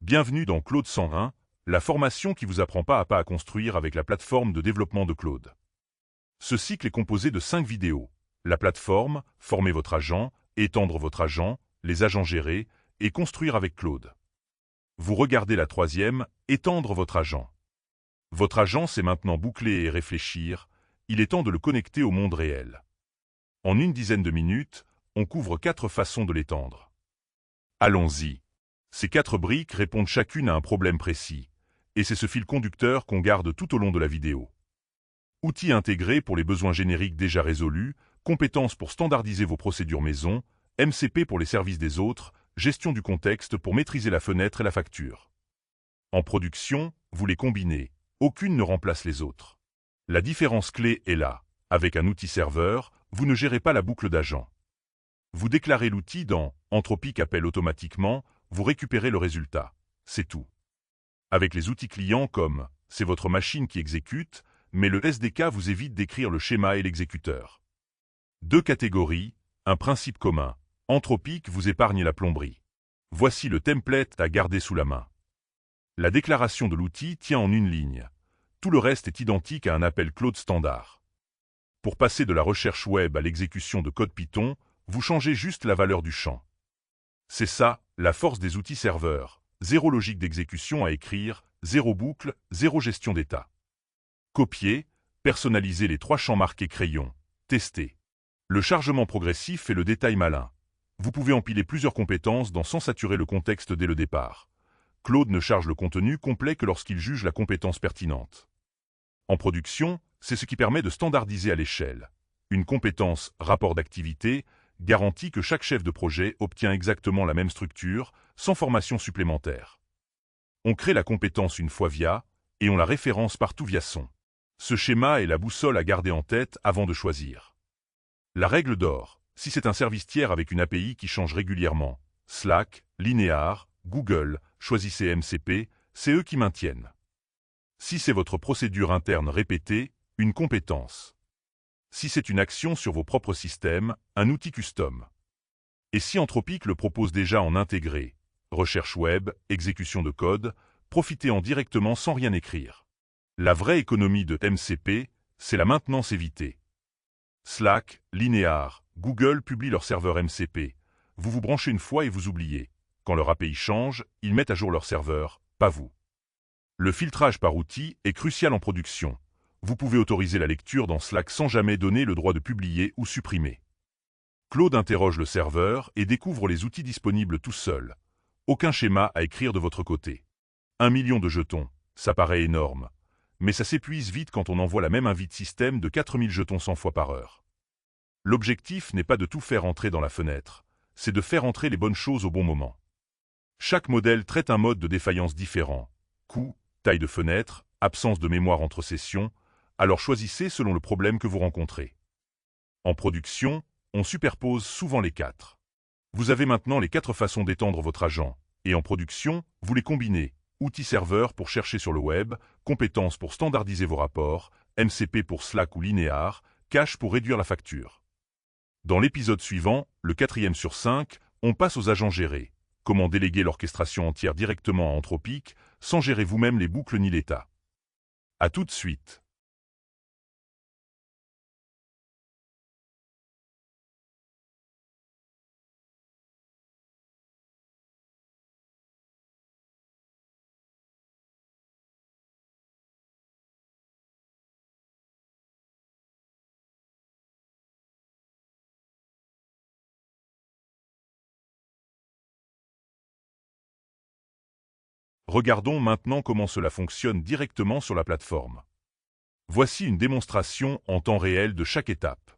Bienvenue dans Claude 101, la formation qui vous apprend pas à construire avec la plateforme de développement de Claude. Ce cycle est composé de 5 vidéos. La plateforme, former votre agent, étendre votre agent, les agents gérés et construire avec Claude. Vous regardez la 3e, étendre votre agent. Votre agent sait maintenant boucler et réfléchir, il est temps de le connecter au monde réel. En une dizaine de minutes, on couvre 4 façons de l'étendre. Allons-y. Ces 4 briques répondent chacune à un problème précis, et c'est ce fil conducteur qu'on garde tout au long de la vidéo. Outils intégrés pour les besoins génériques déjà résolus, compétences pour standardiser vos procédures maison, MCP pour les services des autres, gestion du contexte pour maîtriser la fenêtre et la facture. En production, vous les combinez, aucune ne remplace les autres. La différence clé est là. Avec un outil serveur, vous ne gérez pas la boucle d'agents. Vous déclarez l'outil dans « Anthropic appelle automatiquement », vous récupérez le résultat. C'est tout. Avec les outils clients comme « C'est votre machine qui exécute », mais le SDK vous évite d'écrire le schéma et l'exécuteur. 2 catégories, un principe commun. Anthropic vous épargne la plomberie. Voici le template à garder sous la main. La déclaration de l'outil tient en une ligne. Tout le reste est identique à un appel Claude standard. Pour passer de la recherche web à l'exécution de code Python, vous changez juste la valeur du champ. C'est ça, la force des outils serveurs. 0 logique d'exécution à écrire, 0 boucle, 0 gestion d'état. Copier, personnaliser les 3 champs marqués crayon, tester. Le chargement progressif fait le détail malin. Vous pouvez empiler plusieurs compétences sans saturer le contexte dès le départ. Claude ne charge le contenu complet que lorsqu'il juge la compétence pertinente. En production, c'est ce qui permet de standardiser à l'échelle. Une compétence rapport d'activité garantit que chaque chef de projet obtient exactement la même structure, sans formation supplémentaire. On crée la compétence une fois via, et on la référence partout via son. Ce schéma est la boussole à garder en tête avant de choisir. La règle d'or, si c'est un service tiers avec une API qui change régulièrement, Slack, Linear, Google, choisissez MCP, c'est eux qui maintiennent. Si c'est votre procédure interne répétée, une compétence. Si c'est une action sur vos propres systèmes, un outil custom. Et si Anthropic le propose déjà en intégré, recherche web, exécution de code, profitez-en directement sans rien écrire. La vraie économie de MCP, c'est la maintenance évitée. Slack, Linear, Google publient leur serveur MCP. Vous vous branchez une fois et vous oubliez. Quand leur API change, ils mettent à jour leur serveur, pas vous. Le filtrage par outil est crucial en production. Vous pouvez autoriser la lecture dans Slack sans jamais donner le droit de publier ou supprimer. Claude interroge le serveur et découvre les outils disponibles tout seul. Aucun schéma à écrire de votre côté. 1 million de jetons, ça paraît énorme. Mais ça s'épuise vite quand on envoie la même invite système de 4000 jetons 100 fois par heure. L'objectif n'est pas de tout faire entrer dans la fenêtre, c'est de faire entrer les bonnes choses au bon moment. Chaque modèle traite un mode de défaillance différent. Coût, taille de fenêtre, absence de mémoire entre sessions, alors choisissez selon le problème que vous rencontrez. En production, on superpose souvent les 4. Vous avez maintenant les 4 façons d'étendre votre agent, et en production, vous les combinez. Outils serveur pour chercher sur le web, compétences pour standardiser vos rapports, MCP pour Slack ou Linear, cache pour réduire la facture. Dans l'épisode suivant, le 4e sur 5, on passe aux agents gérés. Comment déléguer l'orchestration entière directement à Anthropic, sans gérer vous-même les boucles ni l'état. À tout de suite. Regardons maintenant comment cela fonctionne directement sur la plateforme. Voici une démonstration en temps réel de chaque étape.